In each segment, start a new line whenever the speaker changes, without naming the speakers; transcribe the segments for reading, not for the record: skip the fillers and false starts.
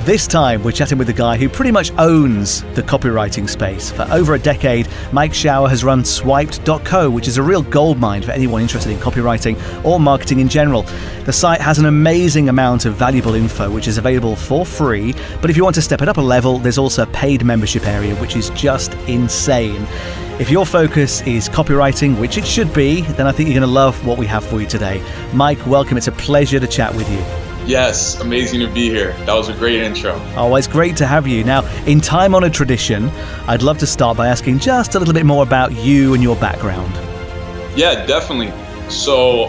This time, we're chatting with the guy who pretty much owns the copywriting space. For over a decade, Mike Schaeur has run Swiped.co, which is a real goldmine for anyone interested in copywriting or marketing in general. The site has an amazing amount of valuable info, which is available for free, but if you want to step it up a level, there's also a paid membership area, which is just insane. If your focus is copywriting, which it should be, then I think you're going to love what we have for you today. Mike, welcome. It's a pleasure to chat with you.
Yes, amazing to be here. That was a great intro.
Always great to have you. Now, in time-honored tradition, I'd love to start by asking just a little bit more about you and your background.
Yeah, definitely. So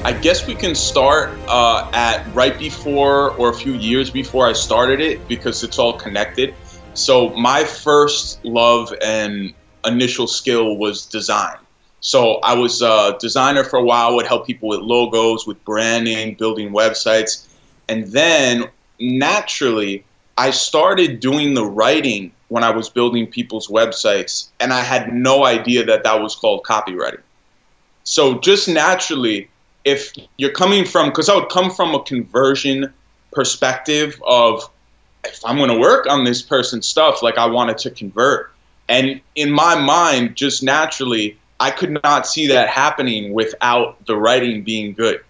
I guess we can start at right before or a few years before I started it, because it's all connected. So my first love and initial skill was design. So I was a designer for a while, would help people with logos, with branding, building websites. And then naturally, I started doing the writing when I was building people's websites. And I had no idea that that was called copywriting. So just naturally, if you're coming from, because I would come from a conversion perspective of, if I'm going to work on this person's stuff, like I wanted to convert. And in my mind, just naturally, I could not see that happening without the writing being good.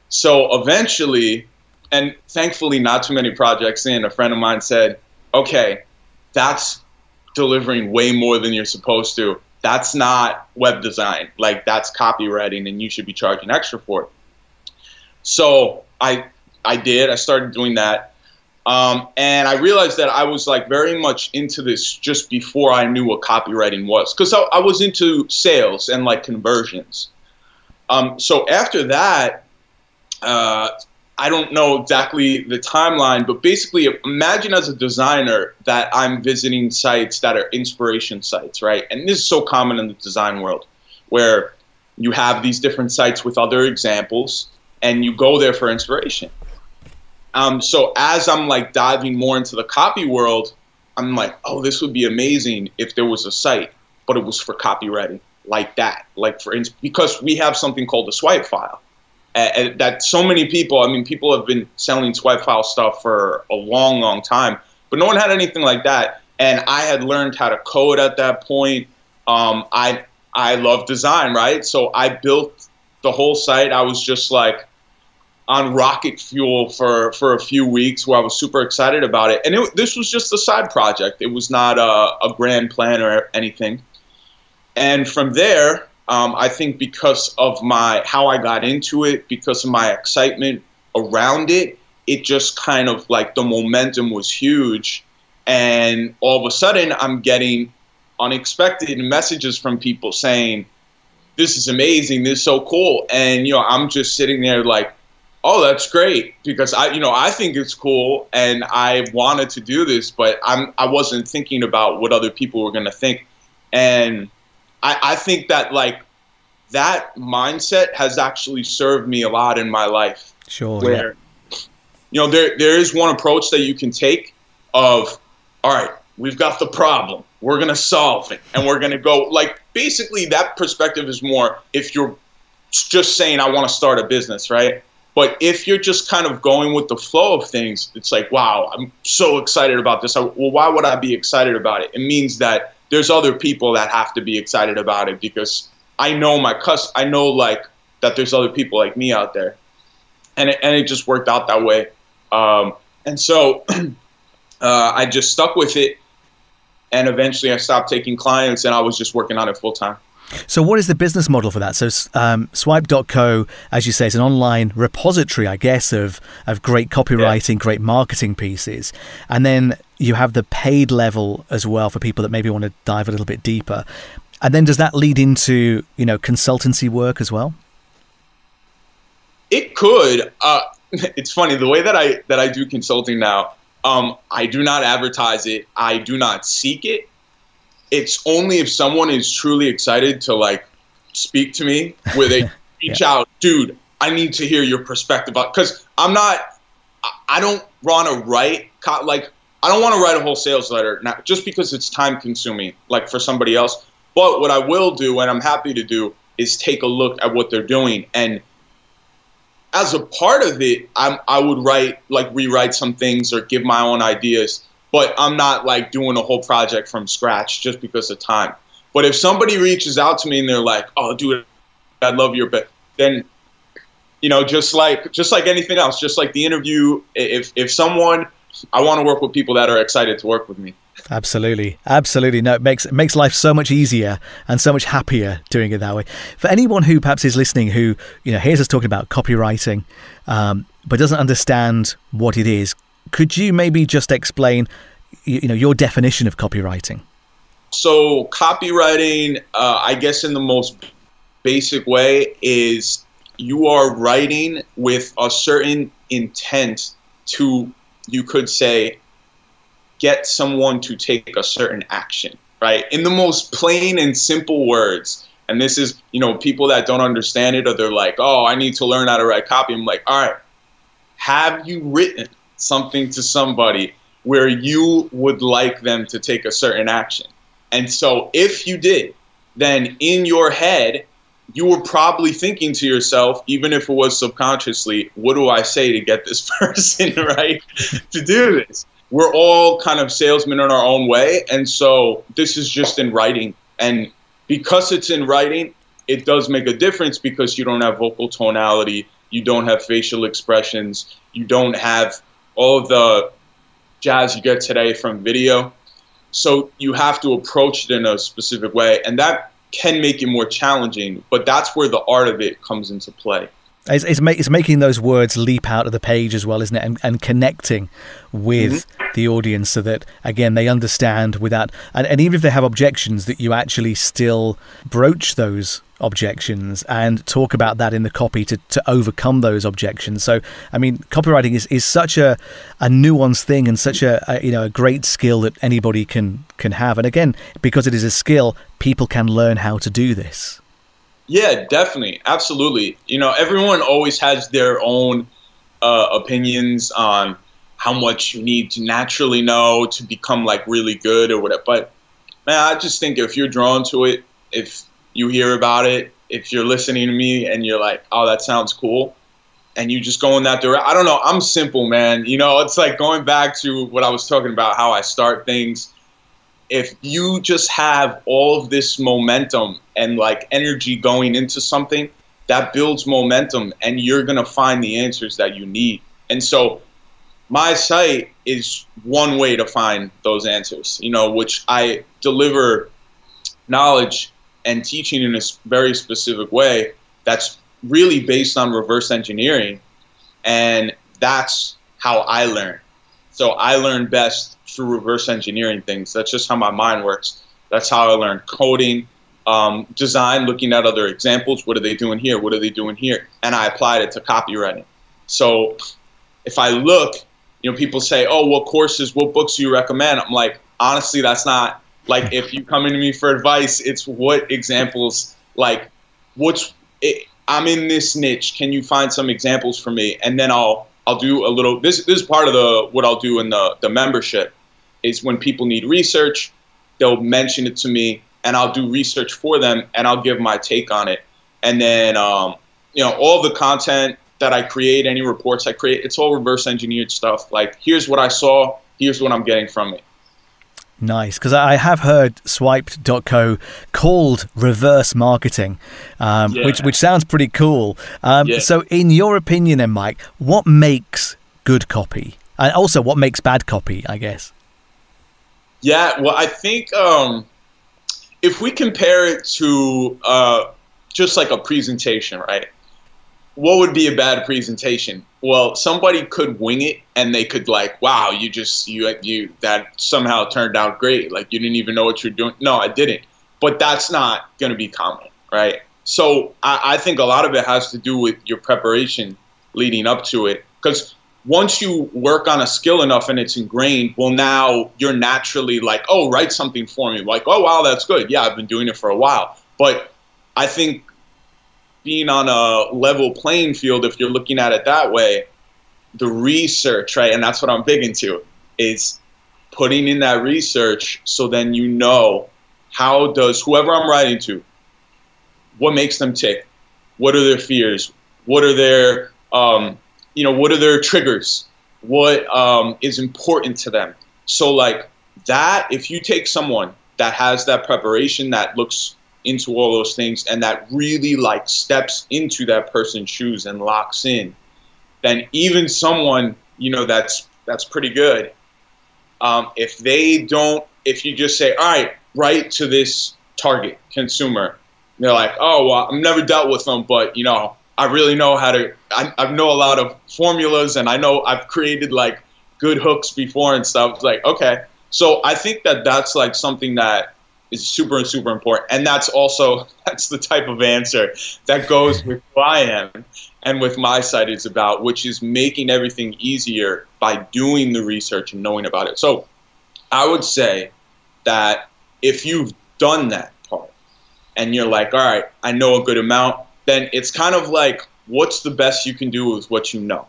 So eventually, and thankfully not too many projects in, a friend of mine said, okay, that's delivering way more than you're supposed to. That's not web design. Like, that's copywriting, and you should be charging extra for it. So I started doing that. And I realized that I was like very much into this just before I knew what copywriting was, because I was into sales and like conversions. So after that, I don't know exactly the timeline, but basically imagine as a designer that I'm visiting sites that are inspiration sites, right? And this is so common in the design world, where you have these different sites with other examples and you go there for inspiration. So as I'm like diving more into the copy world, I'm like, oh, this would be amazing if there was a site, but it was for copywriting like that, because we have something called a swipe file. That so many people, I mean, people have been selling swipe file stuff for a long, long time, but no one had anything like that. And I had learned how to code at that point. I love design, right? So I built the whole site. I was just like on rocket fuel for a few weeks, where I was super excited about it. And this was just a side project. It was not a grand plan or anything. And from there, I think because of how I got into it, because of my excitement around it, it just kind of like the momentum was huge. And all of a sudden, I'm getting unexpected messages from people saying, this is amazing, this is so cool. And, I'm just sitting there like, oh, that's great, because I think it's cool and I wanted to do this, but I wasn't thinking about what other people were going to think. And I think that like that mindset has actually served me a lot in my life.
Sure.
Where, there is one approach that you can take of, all right, we've got the problem, we're going to solve it, and we're going to go, like, basically that perspective is more if you're just saying, I want to start a business, right? But if you're just kind of going with the flow of things, it's like, wow, I'm so excited about this. Well, why would I be excited about it? It means that there's other people that have to be excited about it, because I know I know like that there's other people like me out there. And it just worked out that way. And so I just stuck with it. And eventually I stopped taking clients and I was just working on it full time.
So what is the business model for that? So Swipe.co, as you say, is an online repository, I guess, of great copywriting, great marketing pieces. And then you have the paid level as well for people that maybe want to dive a little bit deeper. And then does that lead into, consultancy work as well?
It could. It's funny, the way that I do consulting now, I do not advertise it. I do not seek it. It's only if someone is truly excited to like speak to me, where they reach out, dude, I need to hear your perspective. Because I don't want to write, like, I don't want to write a whole sales letter now, just because it's time consuming, like for somebody else. But what I will do, and I'm happy to do, is take a look at what they're doing. And as a part of it, I would rewrite some things or give my own ideas, but I'm not like doing a whole project from scratch just because of time. But if somebody reaches out to me and they're like, "Oh, dude, I love your bit," then, you know, just like anything else, just like the interview, if someone, I want to work with people that are excited to work with me.
Absolutely. Absolutely. No, it makes life so much easier and so much happier doing it that way. For anyone who perhaps is listening who, you know, hears us talking about copywriting, but doesn't understand what it is, could you maybe just explain, you know, your definition of copywriting?
So copywriting, I guess in the most basic way, is you are writing with a certain intent to, you could say, get someone to take a certain action, right? In the most plain and simple words. And this is, you know, people that don't understand it, or they're like, "Oh, I need to learn how to write copy." I'm like, all right, have you written something to somebody where you would like them to take a certain action? And so if you did, then in your head, you were probably thinking to yourself, even if it was subconsciously, what do I say to get this person, right, to do this? We're all kind of salesmen in our own way. And so this is just in writing. And because it's in writing, it does make a difference, because you don't have vocal tonality, you don't have facial expressions, you don't have all of the jazz you get today from video. So you have to approach it in a specific way. And that can make it more challenging, but that's where the art of it comes into play.
It's making those words leap out of the page as well, isn't it? And connecting with the audience so that, again, they understand without, and even if they have objections, that you actually still broach those objections and talk about that in the copy to overcome those objections. So, I mean, copywriting is such a nuanced thing, and such a great skill that anybody can have. And again, because it is a skill, people can learn how to do this.
Yeah, definitely. Absolutely. You know, everyone always has their own opinions on how much you need to naturally know to become like really good or whatever. But man, I just think if you're drawn to it, if you hear about it, if you're listening to me and you're like, "Oh, that sounds cool," and you just go in that direction. I don't know. I'm simple, man. You know, it's like going back to what I was talking about, how I start things. If you just have all of this momentum and like energy going into something, that builds momentum, and you're going to find the answers that you need. And so my site is one way to find those answers, you know, which I deliver knowledge and teaching in a very specific way that's really based on reverse engineering. And that's how I learn. So I learn best through reverse engineering things. That's just how my mind works. That's how I learned coding, design, looking at other examples. What are they doing here? What are they doing here? And I applied it to copywriting. So if I look, you know, people say, "Oh, what courses, what books do you recommend?" I'm like, honestly, that's not like, if you come into me for advice, it's what examples, like I'm in this niche. Can you find some examples for me? And then I'll do a little, this is part of what I'll do in the membership, is when people need research, they'll mention it to me and I'll do research for them and I'll give my take on it. And then, you know, all the content that I create, any reports I create, it's all reverse engineered stuff. Like, here's what I saw, here's what I'm getting from it.
Nice, because I have heard Swiped.co called reverse marketing, which sounds pretty cool. So in your opinion then, Mike, what makes good copy? And also what makes bad copy, I guess?
Yeah, well, I think if we compare it to just like a presentation, right? What would be a bad presentation? Well, somebody could wing it and they could like, "Wow, you that somehow turned out great. Like, you didn't even know what you're doing." No, I didn't. But that's not going to be common, right? So I think a lot of it has to do with your preparation leading up to it. Because once you work on a skill enough and it's ingrained, well, now you're naturally like, "Oh, write something for me." Like, "Oh, wow, that's good. Yeah, I've been doing it for a while." But I think being on a level playing field, if you're looking at it that way, the research, right, and that's what I'm big into, is putting in that research so then you know, how does whoever I'm writing to, what makes them tick? What are their fears? What are their What are their triggers? What is important to them? So like that, if you take someone that has that preparation, that looks into all those things, and that really like steps into that person's shoes and locks in, then even someone, that's pretty good. If you just say, all right, write to this target consumer, they're like, oh, well, I've never dealt with them, but I really know how to, I know a lot of formulas, and I know I've created like good hooks before and stuff. It's like, okay. So I think that's like something that is super, super important. And that's the type of answer that goes with who I am and with my site is about, which is making everything easier by doing the research and knowing about it. So I would say that if you've done that part and you're like, all right, I know a good amount, then it's kind of like, what's the best you can do with what you know?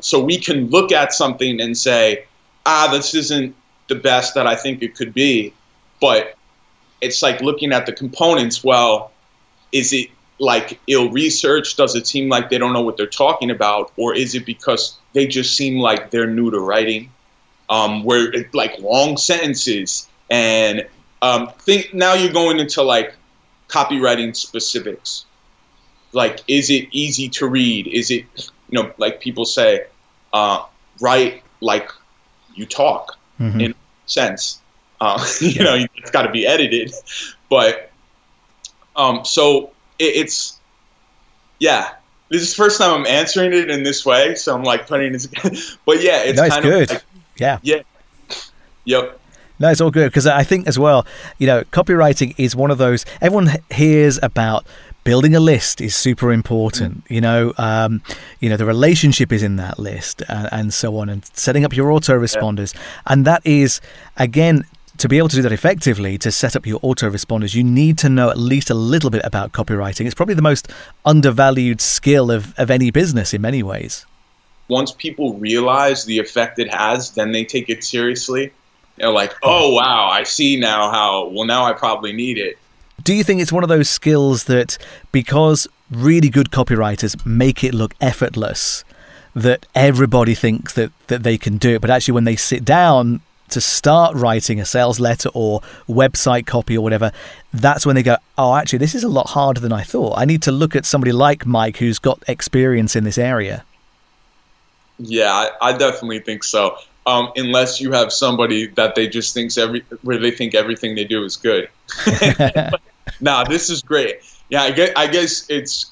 So we can look at something and say, this isn't the best that I think it could be, but it's like looking at the components. Well, is it like ill-researched? Does it seem like they don't know what they're talking about? Or is it because they just seem like they're new to writing, where it's like long sentences? And now you're going into like copywriting specifics. Like, is it easy to read? Is it, like people say, write like you talk, in a sense. It's got to be edited, but so it's this is the first time I'm answering it in this way, so I'm like putting it, but yeah, it's kind
good.
Of like, yep.
No, it's all good, because I think as well, copywriting is one of those, everyone hears about building a list is super important. The relationship is in that list, and so on, and setting up your autoresponders. And that is, again, to be able to do that effectively, to set up your autoresponders, you need to know at least a little bit about copywriting. It's probably the most undervalued skill of any business in many ways.
Once people realize the effect it has, then they take it seriously. They're like, oh, wow, I see now now I probably need it.
Do you think it's one of those skills that, because really good copywriters make it look effortless, that everybody thinks that they can do it, but actually when they sit down to start writing a sales letter or website copy or whatever, that's when they go, oh, actually, this is a lot harder than I thought. I need to look at somebody like Mike who's got experience in this area. Yeah,
I definitely think so. Unless you have somebody that they just where they think everything they do is good. Nah, this is great. Yeah, I guess it's,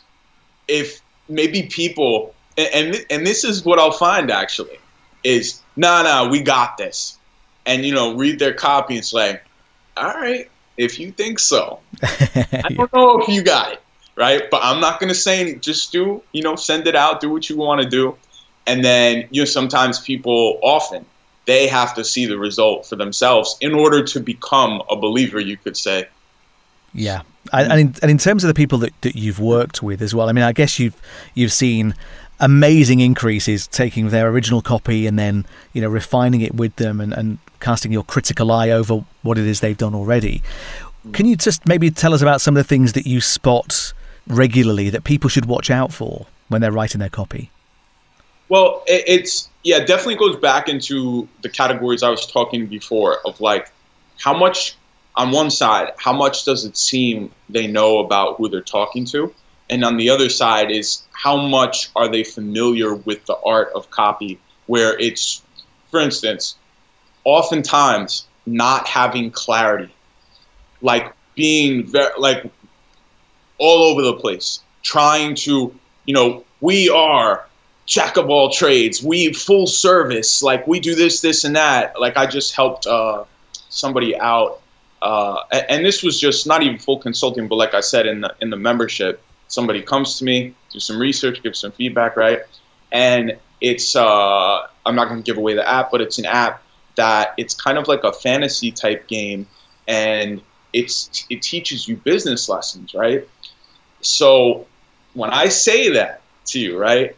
if maybe people, and this is what I'll find actually, is, nah, we got this. And, read their copy and say, all right, if you think so. I don't know if you got it, right? But I'm not going to say, just do, send it out, do what you want to do. And then, sometimes people, often, they have to see the result for themselves in order to become a believer, you could say.
Yeah. And in terms of the people that you've worked with as well, I mean, I guess you've seen amazing increases taking their original copy and then, refining it with them and casting your critical eye over what it is they've done already. Can you just maybe tell us about some of the things that you spot regularly that people should watch out for when they're writing their copy?
Well, it definitely goes back into the categories I was talking before of like, how much, on one side, how much does it seem they know about who they're talking to? And on the other side is, how much are they familiar with the art of copy, where it's, for instance, oftentimes not having clarity, like being like all over the place, trying to, we are jack of all trades, we full service, like we do this and that. Like I just helped somebody out, and this was just not even full consulting, but like I said, in the membership, somebody comes to me, do some research, give some feedback, right? And it's I'm not going to give away the app, but it's an app that it's kind of like a fantasy type game, and it teaches you business lessons, right? So when I say that to you, right,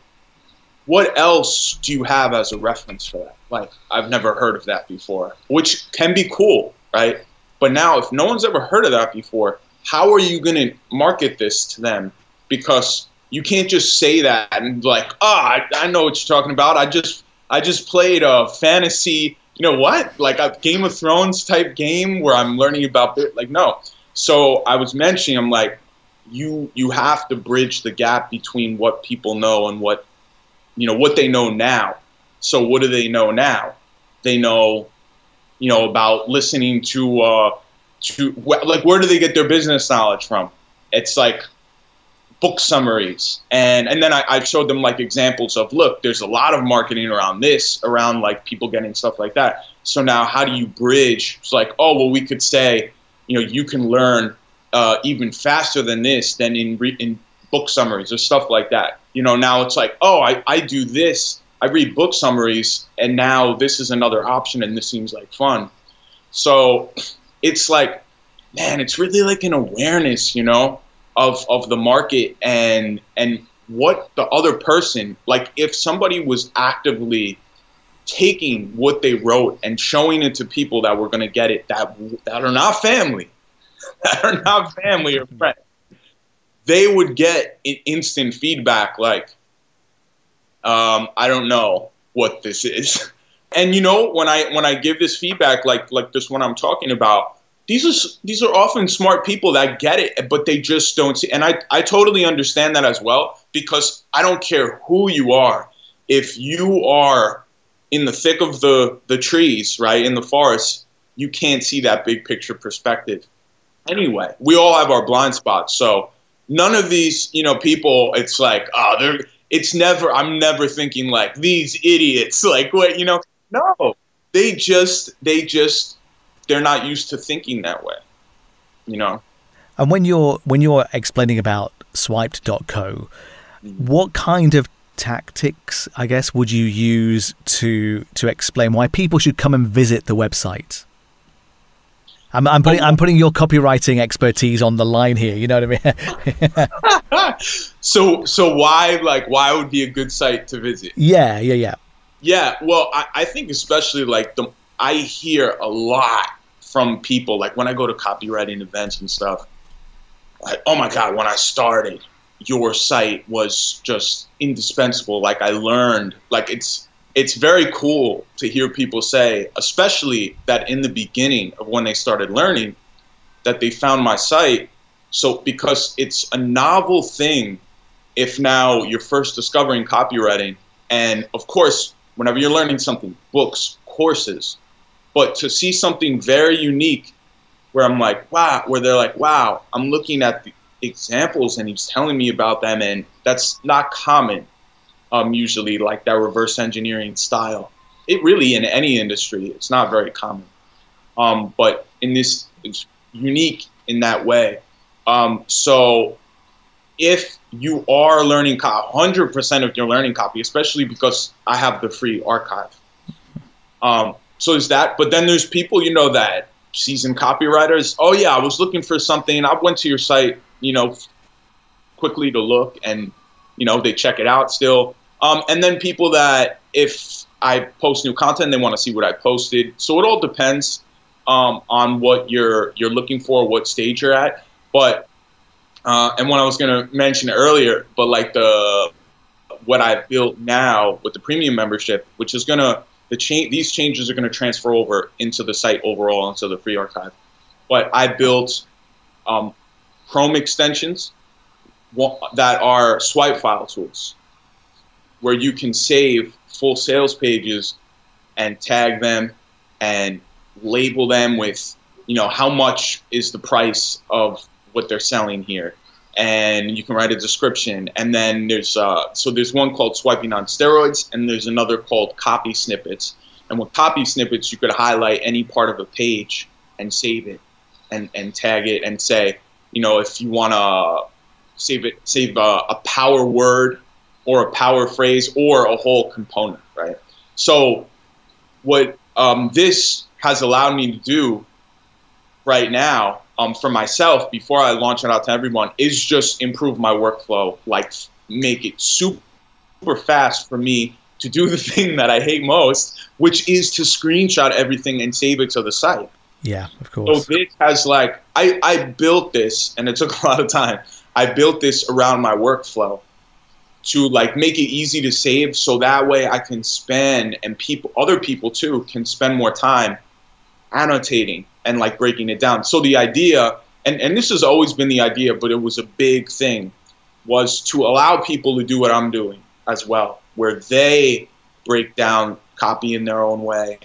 what else do you have as a reference for that? Like, I've never heard of that before, which can be cool, right? But now, if no one's ever heard of that before, how are you going to market this to them? Because you can't just say that and like, I know what you're talking about. I just played a fantasy, you know what? Like a Game of Thrones type game where I'm learning about it. Like, no. So I was mentioning, I'm like, you have to bridge the gap between what people know and what they know now. So what do they know now? They know, about listening to like, where do they get their business knowledge from? It's like book summaries. And then I showed them like examples of, look, there's a lot of marketing around this, around like people getting stuff like that. So now how do you bridge? It's like, oh, well, we could say, you can learn even faster than this than in book summaries or stuff like that. Now it's like, oh, I do this. I read book summaries, and now this is another option, and this seems like fun. So it's like, man, it's really like an awareness, of the market and what the other person, like if somebody was actively taking what they wrote and showing it to people that were going to get it, that are not family, or friends, they would get instant feedback like, I don't know what this is. And when I give this feedback, like this one I'm talking about, these are often smart people that get it, but they just don't see. And I totally understand that as well, because I don't care who you are. If you are in the thick of the trees, right, in the forest, you can't see that big picture perspective. Anyway, we all have our blind spots. So none of these, people, it's like, I'm never thinking like these idiots, like what, no, they're not used to thinking that way,
And when you're explaining about swiped.co, what kind of tactics, I guess, would you use to explain why people should come and visit the website? I'm putting your copywriting expertise on the line here. You know what I mean?
So why would be a good site to visit?
Yeah.
Yeah. Well, I think especially like I hear a lot from people, like when I go to copywriting events and stuff, like, oh my God, when I started, your site was just indispensable. Like I learned, like it's very cool to hear people say, especially that in the beginning of when they started learning, that they found my site. So because it's a novel thing, if now you're first discovering copywriting, and of course, whenever you're learning something, books, courses, but to see something very unique where I'm like, wow, where they're like, wow, I'm looking at the examples and he's telling me about them, and that's not common. Usually like that reverse engineering style. It really, in any industry, it's not very common. But in this, it's unique in that way. So if you are learning 100% of your learning copy, especially because I have the free archive. So there's that. But then there's people, that seasoned copywriters. Oh yeah, I was looking for something. I went to your site, quickly to look, and, they check it out still. And then people that if I post new content, they want to see what I posted. So it all depends on what you're looking for, what stage you're at. But and what I was going to mention earlier, but like what I've built now with the premium membership, which is these changes are going to transfer over into the site overall, into the free archive. But I built Chrome extensions that are swipe file tools, where you can save full sales pages and tag them and label them with, how much is the price of what they're selling here. And you can write a description. And then there's one called Swiping on Steroids, and there's another called Copy Snippets. And with Copy Snippets, you could highlight any part of a page and save it and tag it and say, if you want to save a power word or a power phrase or a whole component, right? So what this has allowed me to do right now for myself, before I launch it out to everyone, is just improve my workflow, like make it super fast for me to do the thing that I hate most, which is to screenshot everything and save it to the site.
Yeah, of course.
So this has I built this, and it took a lot of time. I built this around my workflow. to like make it easy to save, so that way I can spend, and other people too can spend more time annotating and like breaking it down. So the idea, and this has always been the idea, but it was a big thing, was to allow people to do what I'm doing as well, where they break down copy in their own way.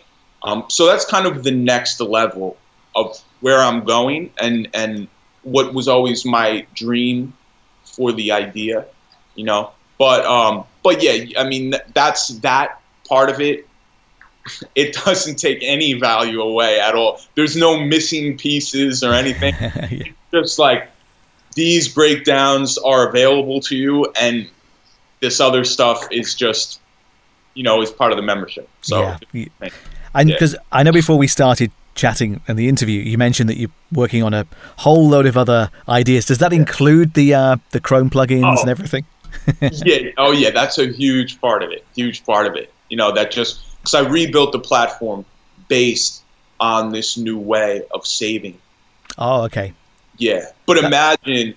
So that's kind of the next level of where I'm going, and what was always my dream for the idea, you know. But yeah, I mean, that's that part of it. It doesn't take any value away at all. There's no missing pieces or anything. Yeah. It's just like, these breakdowns are available to you, and this other stuff is just, you know, is part of the membership. So,
yeah. And because I know before we started chatting in the interview, you mentioned that you're working on a whole load of other ideas. Does that include the Chrome plugins and everything?
Yeah. Oh, yeah. That's a huge part of it. Huge part of it. You know, that just because I rebuilt the platform based on this new way of saving.
Oh, okay.
Yeah. But imagine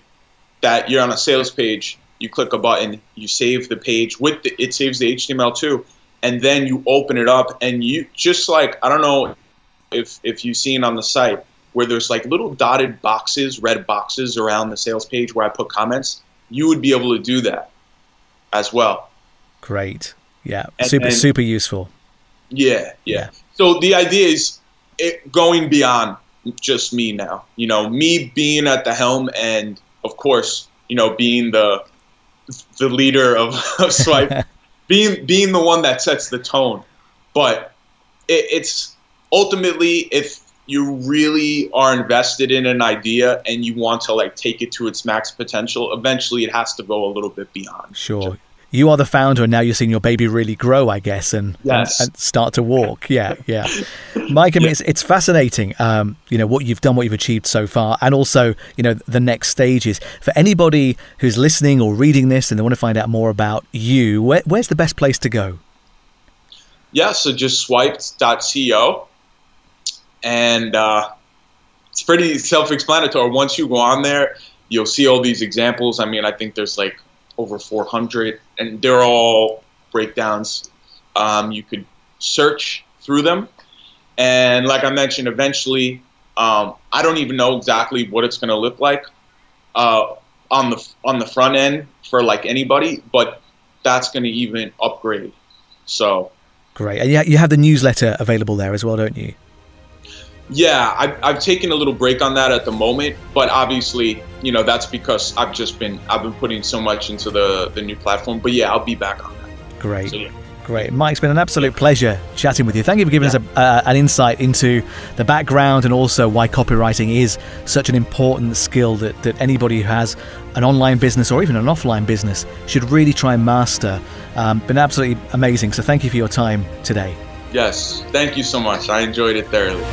that you're on a sales page, you click a button, you save the page it saves the HTML too, and then you open it up, and you just like, I don't know if you've seen on the site where there's like little dotted boxes, red boxes around the sales page where I put comments. You would be able to do that as well.
Great. Yeah. Super useful.
Yeah. So the idea is going beyond just me now. You know, me being at the helm, and of course, you know, being the leader of Swipe, being the one that sets the tone. But it's ultimately, if you really are invested in an idea and you want to like take it to its max potential, eventually it has to go a little bit beyond.
Sure. You are the founder, and now you're seeing your baby really grow, I guess, and start to walk. Yeah. Mike, I mean, it's fascinating, you know, what you've done, what you've achieved so far, and also, you know, the next stages. For anybody who's listening or reading this and they want to find out more about you, where's the best place to go?
Yeah, so just swiped.co, and it's pretty self-explanatory. Once you go on there, you'll see all these examples. I mean, I think there's like over 400, and they're all breakdowns. You could search through them, and like I mentioned, eventually, I don't even know exactly what it's going to look like on the front end for like anybody, but that's going to even upgrade. So
great. And you have the newsletter available there as well, don't you?
Yeah, I've taken a little break on that at the moment, but obviously, you know, that's because I've been putting so much into the new platform. But yeah, I'll be back on that.
Great. So, yeah. Great. Mike, it's been an absolute pleasure chatting with you. Thank you for giving us an insight into the background, and also why copywriting is such an important skill that anybody who has an online business or even an offline business should really try and master. Been absolutely amazing. So thank you for your time today.
Yes. Thank you so much. I enjoyed it thoroughly.